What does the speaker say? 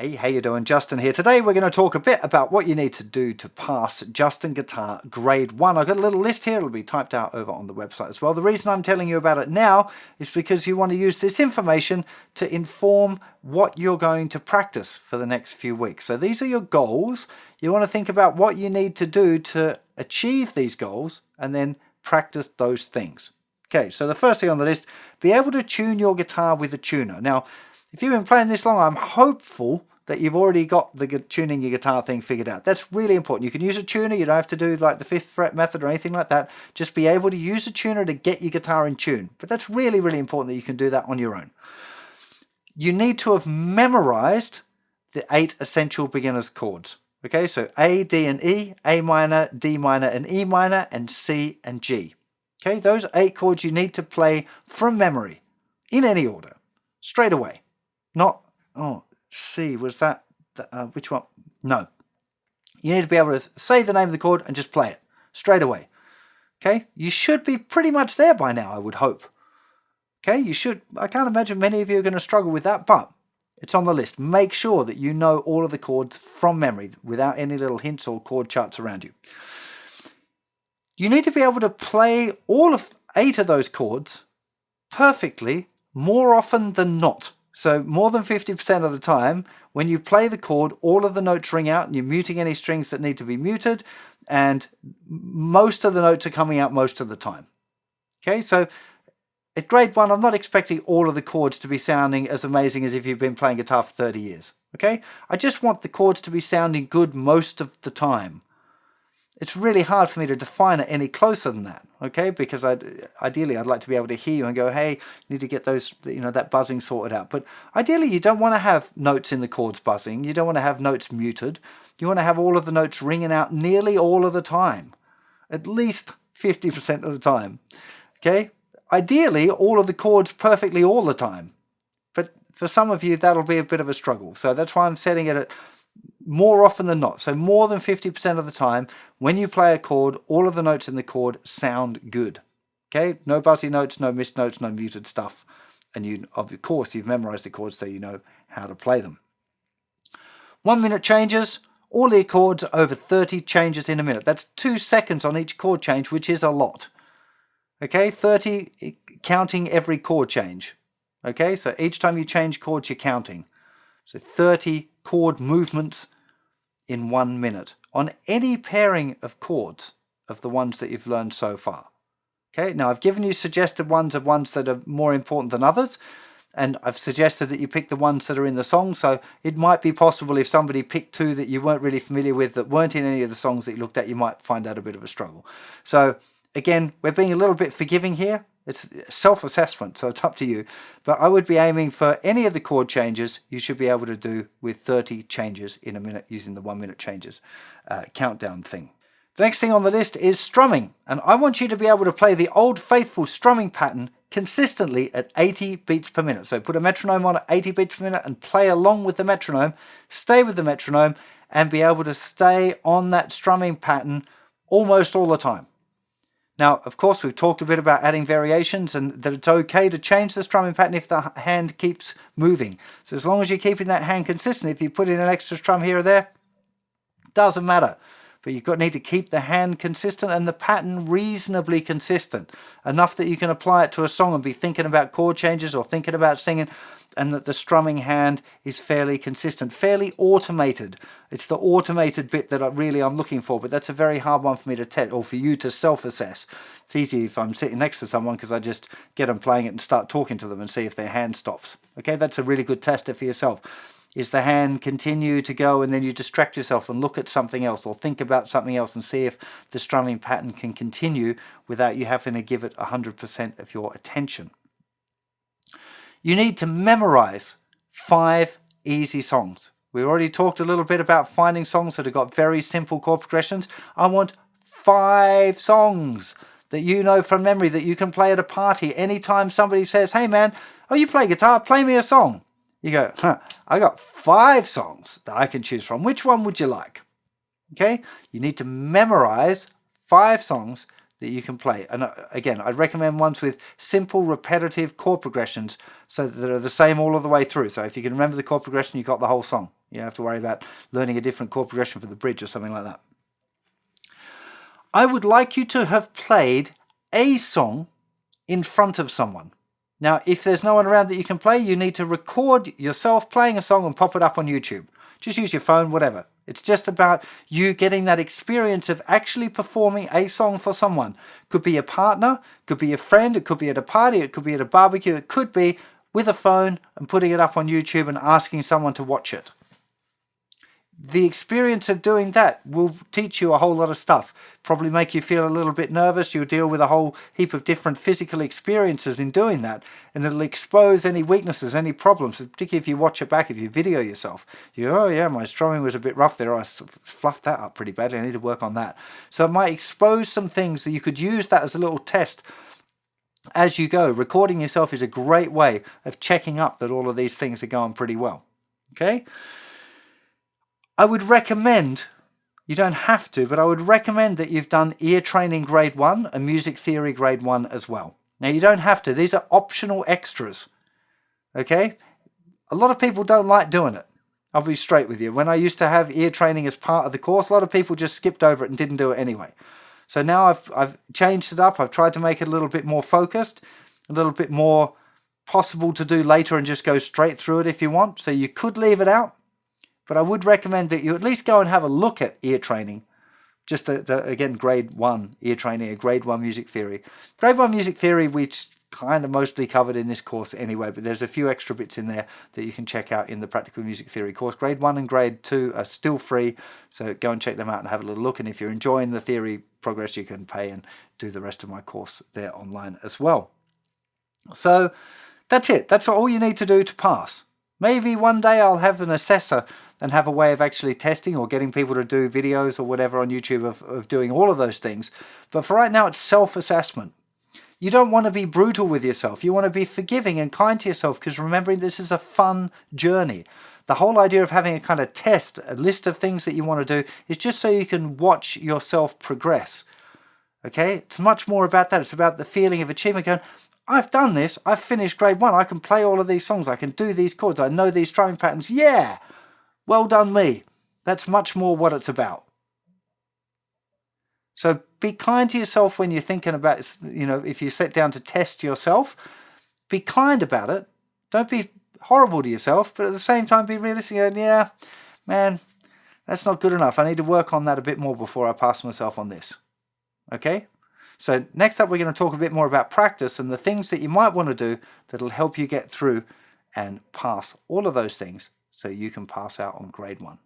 Hey, how you doing? Justin here. Today we're going to talk a bit about what you need to do to pass JustinGuitar Grade 1. I've got a little list here. It'll be typed out over on the website as well. The reason I'm telling you about it now is because you want to use this information to inform what you're going to practice for the next few weeks. So these are your goals. You want to think about what you need to do to achieve these goals and then practice those things. Okay, so the first thing on the list, be able to tune your guitar with a tuner. Now, if you've been playing this long, I'm hopeful that you've already got the tuning your guitar thing figured out. That's really important. You can use a tuner. You don't have to do like the 5th fret method or anything like that. Just be able to use a tuner to get your guitar in tune. But that's really, really important that you can do that on your own. You need to have memorized the 8 essential beginner's chords. Okay, so A, D, and E, A minor, D minor, and E minor, and C and G. Okay, those 8 chords you need to play from memory in any order, straight away. Not, oh, C, was that, which one? No. You need to be able to say the name of the chord and just play it straight away. Okay, you should be pretty much there by now, I would hope. Okay, you should. I can't imagine many of you are going to struggle with that, but it's on the list. Make sure that you know all of the chords from memory without any little hints or chord charts around you. You need to be able to play all of 8 of those chords perfectly more often than not. So more than 50% of the time, when you play the chord, all of the notes ring out and you're muting any strings that need to be muted, and most of the notes are coming out most of the time. Okay, so at grade 1, I'm not expecting all of the chords to be sounding as amazing as if you've been playing guitar for 30 years. Okay, I just want the chords to be sounding good most of the time. It's really hard for me to define it any closer than that, okay? Because ideally I'd like to be able to hear you and go, hey, you need to get those, that buzzing sorted out. But ideally you don't want to have notes in the chords buzzing. You don't want to have notes muted. You want to have all of the notes ringing out nearly all of the time, at least 50% of the time, okay? Ideally, all of the chords perfectly all the time. But for some of you, that'll be a bit of a struggle. So that's why I'm setting it at more often than not. So more than 50% of the time, when you play a chord, all of the notes in the chord sound good. Okay, no buzzy notes, no missed notes, no muted stuff. And you, of course, you've memorized the chords so you know how to play them. 1 minute changes. All the chords are over 30 changes in a minute. That's 2 seconds on each chord change, which is a lot. Okay, 30 counting every chord change. Okay, so each time you change chords, you're counting. So 30 chord movements in 1 minute on any pairing of chords of the ones that you've learned so far. Okay, now I've given you suggested ones of ones that are more important than others, and I've suggested that you pick the ones that are in the song. So it might be possible if somebody picked 2 that you weren't really familiar with that weren't in any of the songs that you looked at, you might find that a bit of a struggle. So again, we're being a little bit forgiving here. It's self-assessment, so it's up to you. But I would be aiming for any of the chord changes you should be able to do with 30 changes in a minute using the 1 minute changes countdown thing. The next thing on the list is strumming. And I want you to be able to play the old faithful strumming pattern consistently at 80 beats per minute. So put a metronome on at 80 beats per minute and play along with the metronome. Stay with the metronome and be able to stay on that strumming pattern almost all the time. Now, of course, we've talked a bit about adding variations and that it's okay to change the strumming pattern if the hand keeps moving. So as long as you're keeping that hand consistent, if you put in an extra strum here or there, doesn't matter. But you've got to need to keep the hand consistent and the pattern reasonably consistent, enough that you can apply it to a song and be thinking about chord changes or thinking about singing, and that the strumming hand is fairly consistent, fairly automated. It's the automated bit that I'm looking for, but that's a very hard one for me to test, or for you to self-assess. It's easy if I'm sitting next to someone because I just get them playing it and start talking to them and see if their hand stops. Okay, that's a really good tester for yourself. Is the hand continue to go and then you distract yourself and look at something else or think about something else and see if the strumming pattern can continue without you having to give it 100% of your attention. You need to memorize 5 easy songs. We already talked a little bit about finding songs that have got very simple chord progressions. I want 5 songs that you know from memory that you can play at a party. Anytime somebody says, hey man, oh, you play guitar, play me a song. You go, I got 5 songs that I can choose from. Which one would you like? Okay, you need to memorize 5 songs that you can play. And again, I'd recommend ones with simple, repetitive chord progressions so that they're the same all of the way through. So if you can remember the chord progression, you've got the whole song. You don't have to worry about learning a different chord progression for the bridge or something like that. I would like you to have played a song in front of someone. Now, if there's no one around that you can play, you need to record yourself playing a song and pop it up on YouTube. Just use your phone, whatever. It's just about you getting that experience of actually performing a song for someone. Could be a partner, could be a friend, it could be at a party, it could be at a barbecue, it could be with a phone and putting it up on YouTube and asking someone to watch it. The experience of doing that will teach you a whole lot of stuff. Probably make you feel a little bit nervous. You'll deal with a whole heap of different physical experiences in doing that. And it'll expose any weaknesses, any problems, particularly if you watch it back, if you video yourself. You go, oh yeah, my strumming was a bit rough there. I fluffed that up pretty badly. I need to work on that. So it might expose some things that you could use that as a little test as you go. Recording yourself is a great way of checking up that all of these things are going pretty well. Okay? I would recommend, you don't have to, but I would recommend that you've done ear training grade 1 and music theory grade 1 as well. Now you don't have to, these are optional extras, okay? A lot of people don't like doing it. I'll be straight with you. When I used to have ear training as part of the course, a lot of people just skipped over it and didn't do it anyway. So now I've changed it up, I've tried to make it a little bit more focused, a little bit more possible to do later and just go straight through it if you want. So you could leave it out. But I would recommend that you at least go and have a look at ear training. Just, again, grade 1 ear training, a grade 1 music theory. Grade 1 music theory, we kind of mostly covered in this course anyway, but there's a few extra bits in there that you can check out in the practical music theory course. Grade 1 and grade 2 are still free, so go and check them out and have a little look. And if you're enjoying the theory progress, you can pay and do the rest of my course there online as well. So that's it. That's all you need to do to pass. Maybe one day I'll have an assessor and have a way of actually testing or getting people to do videos or whatever on YouTube of doing all of those things. But for right now, it's self-assessment. You don't want to be brutal with yourself. You want to be forgiving and kind to yourself, because remembering this is a fun journey. The whole idea of having a kind of test, a list of things that you want to do, is just so you can watch yourself progress. Okay? It's much more about that. It's about the feeling of achievement, going, I've done this. I've finished grade 1. I can play all of these songs. I can do these chords. I know these strumming patterns. Yeah! Well done me. That's much more what it's about. So be kind to yourself when you're thinking about, if you sit down to test yourself, be kind about it. Don't be horrible to yourself, but at the same time be realistic and, yeah, man, that's not good enough. I need to work on that a bit more before I pass myself on this. Okay? So next up, we're going to talk a bit more about practice and the things that you might want to do that'll help you get through and pass all of those things so you can pass out on grade 1.